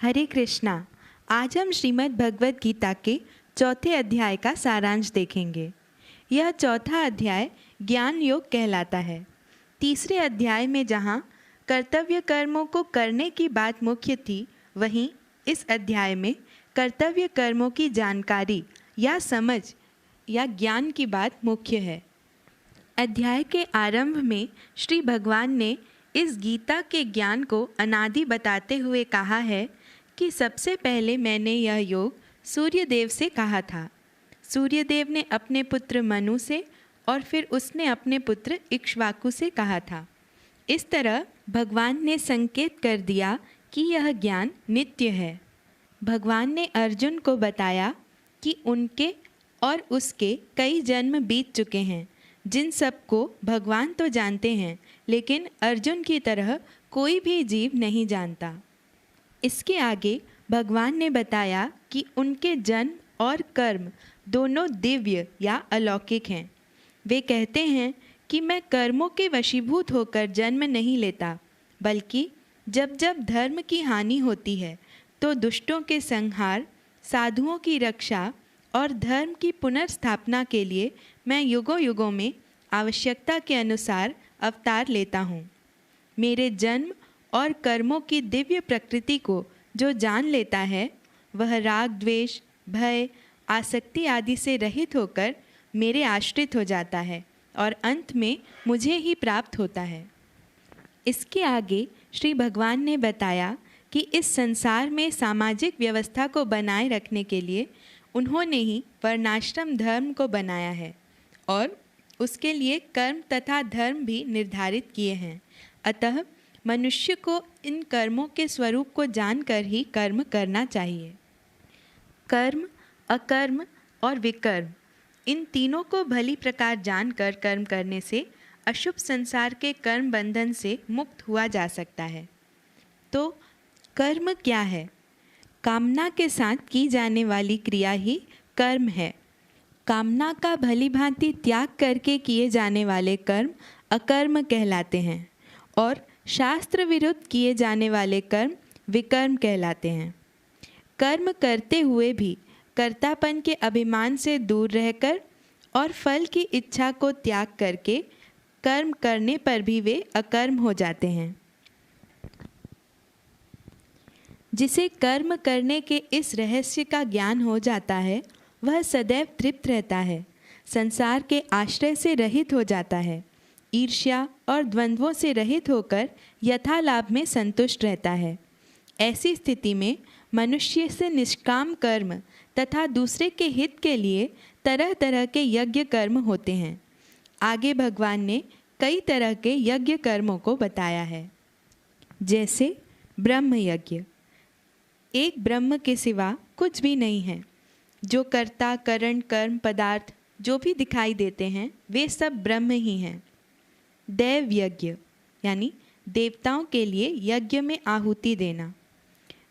हरे कृष्णा। आज हम श्रीमद् भगवद गीता के चौथे अध्याय का सारांश देखेंगे। यह चौथा अध्याय ज्ञान योग कहलाता है। तीसरे अध्याय में जहाँ कर्तव्य कर्मों को करने की बात मुख्य थी, वहीं इस अध्याय में कर्तव्य कर्मों की जानकारी या समझ या ज्ञान की बात मुख्य है। अध्याय के आरंभ में श्री भगवान ने इस गीता के ज्ञान को अनादि बताते हुए कहा है कि सबसे पहले मैंने यह योग सूर्यदेव से कहा था। सूर्यदेव ने अपने पुत्र मनु से और फिर उसने अपने पुत्र इक्ष्वाकु से कहा था। इस तरह भगवान ने संकेत कर दिया कि यह ज्ञान नित्य है। भगवान ने अर्जुन को बताया कि उनके और उसके कई जन्म बीत चुके हैं, जिन सबको भगवान तो जानते हैं, लेकिन अर्जुन की तरह कोई भी जीव नहीं जानता। इसके आगे भगवान ने बताया कि उनके जन्म और कर्म दोनों दिव्य या अलौकिक हैं। वे कहते हैं कि मैं कर्मों के वशीभूत होकर जन्म नहीं लेता, बल्कि जब जब धर्म की हानि होती है तो दुष्टों के संहार, साधुओं की रक्षा और धर्म की पुनर्स्थापना के लिए मैं युगों युगों में आवश्यकता के अनुसार अवतार लेता हूँ। मेरे जन्म और कर्मों की दिव्य प्रकृति को जो जान लेता है, वह राग, द्वेष, भय, आसक्ति आदि से रहित होकर मेरे आश्रित हो जाता है और अंत में मुझे ही प्राप्त होता है। इसके आगे श्री भगवान ने बताया कि इस संसार में सामाजिक व्यवस्था को बनाए रखने के लिए उन्होंने ही वर्णाश्रम धर्म को बनाया है और उसके लिए कर्म तथा धर्म भी निर्धारित किए हैं। अतः मनुष्य को इन कर्मों के स्वरूप को जानकर ही कर्म करना चाहिए। कर्म, अकर्म और विकर्म, इन तीनों को भली प्रकार जानकर कर्म करने से अशुभ संसार के कर्म बंधन से मुक्त हुआ जा सकता है। तो कर्म क्या है? कामना के साथ की जाने वाली क्रिया ही कर्म है। कामना का भली भांति त्याग करके किए जाने वाले कर्म अकर्म कहलाते हैं और शास्त्र विरुद्ध किए जाने वाले कर्म विकर्म कहलाते हैं। कर्म करते हुए भी कर्तापन के अभिमान से दूर रहकर और फल की इच्छा को त्याग करके कर्म करने पर भी वे अकर्म हो जाते हैं। जिसे कर्म करने के इस रहस्य का ज्ञान हो जाता है, वह सदैव तृप्त रहता है, संसार के आश्रय से रहित हो जाता है, ईर्ष्या और द्वंद्वों से रहित होकर यथालाभ में संतुष्ट रहता है। ऐसी स्थिति में मनुष्य से निष्काम कर्म तथा दूसरे के हित के लिए तरह तरह के यज्ञ कर्म होते हैं। आगे भगवान ने कई तरह के यज्ञ कर्मों को बताया है, जैसे ब्रह्म यज्ञ। एक ब्रह्म के सिवा कुछ भी नहीं है। जो कर्ता, करण, कर्म, पदार्थ जो भी दिखाई देते हैं, वे सब ब्रह्म ही हैं। देव यज्ञ यानी देवताओं के लिए यज्ञ में आहुति देना।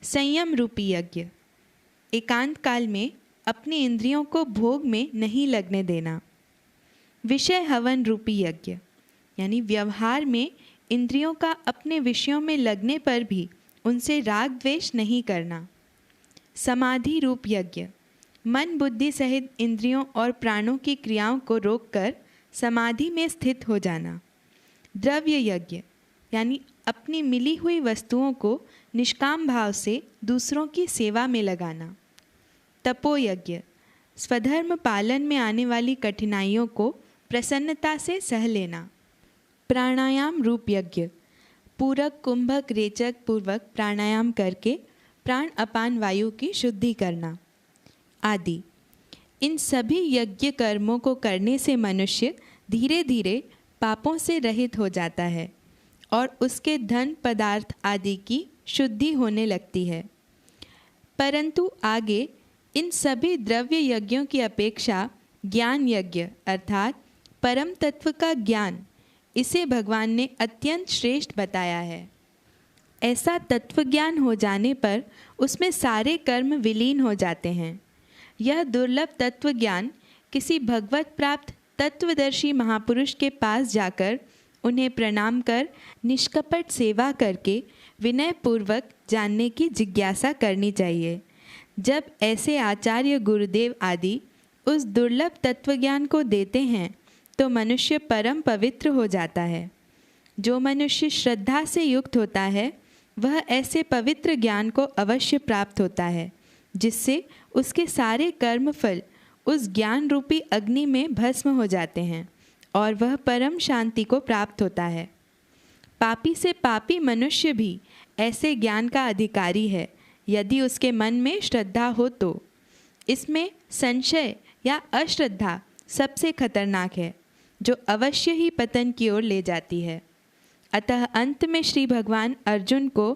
संयम रूपी यज्ञ, एकांत काल में अपनी इंद्रियों को भोग में नहीं लगने देना। विषय हवन रूपी यज्ञ यानी व्यवहार में इंद्रियों का अपने विषयों में लगने पर भी उनसे राग द्वेष नहीं करना। समाधि रूप यज्ञ, मन बुद्धि सहित इंद्रियों और प्राणों की क्रियाओं को रोककर समाधि में स्थित हो जाना। द्रव्य यज्ञ यानी अपनी मिली हुई वस्तुओं को निष्काम भाव से दूसरों की सेवा में लगाना। तपो यज्ञ, स्वधर्म पालन में आने वाली कठिनाइयों को प्रसन्नता से सह लेना। प्राणायाम रूप यज्ञ, पूरक, कुंभक, रेचक पूर्वक प्राणायाम करके प्राण अपान वायु की शुद्धि करना आदि। इन सभी यज्ञ कर्मों को करने से मनुष्य धीरे धीरे पापों से रहित हो जाता है और उसके धन पदार्थ आदि की शुद्धि होने लगती है। परंतु आगे इन सभी द्रव्य यज्ञों की अपेक्षा ज्ञान यज्ञ अर्थात परम तत्व का ज्ञान, इसे भगवान ने अत्यंत श्रेष्ठ बताया है। ऐसा तत्व ज्ञान हो जाने पर उसमें सारे कर्म विलीन हो जाते हैं। यह दुर्लभ तत्व ज्ञान किसी भगवत प्राप्त तत्वदर्शी महापुरुष के पास जाकर उन्हें प्रणाम कर निष्कपट सेवा करके विनयपूर्वक जानने की जिज्ञासा करनी चाहिए। जब ऐसे आचार्य गुरुदेव आदि उस दुर्लभ तत्वज्ञान को देते हैं तो मनुष्य परम पवित्र हो जाता है। जो मनुष्य श्रद्धा से युक्त होता है वह ऐसे पवित्र ज्ञान को अवश्य प्राप्त होता है, जिससे उसके सारे कर्मफल उस ज्ञान रूपी अग्नि में भस्म हो जाते हैं और वह परम शांति को प्राप्त होता है। पापी से पापी मनुष्य भी ऐसे ज्ञान का अधिकारी है यदि उसके मन में श्रद्धा हो तो। इसमें संशय या अश्रद्धा सबसे खतरनाक है, जो अवश्य ही पतन की ओर ले जाती है। अतः अंत में श्री भगवान अर्जुन को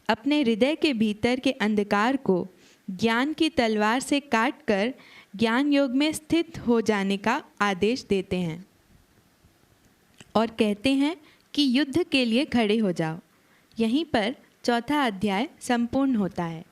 अपने हृदय के भीतर के अंधकार को ज्ञान की तलवार से काटकर ज्ञान योग में स्थित हो जाने का आदेश देते हैं और कहते हैं कि युद्ध के लिए खड़े हो जाओ। यहीं पर चौथा अध्याय संपूर्ण होता है।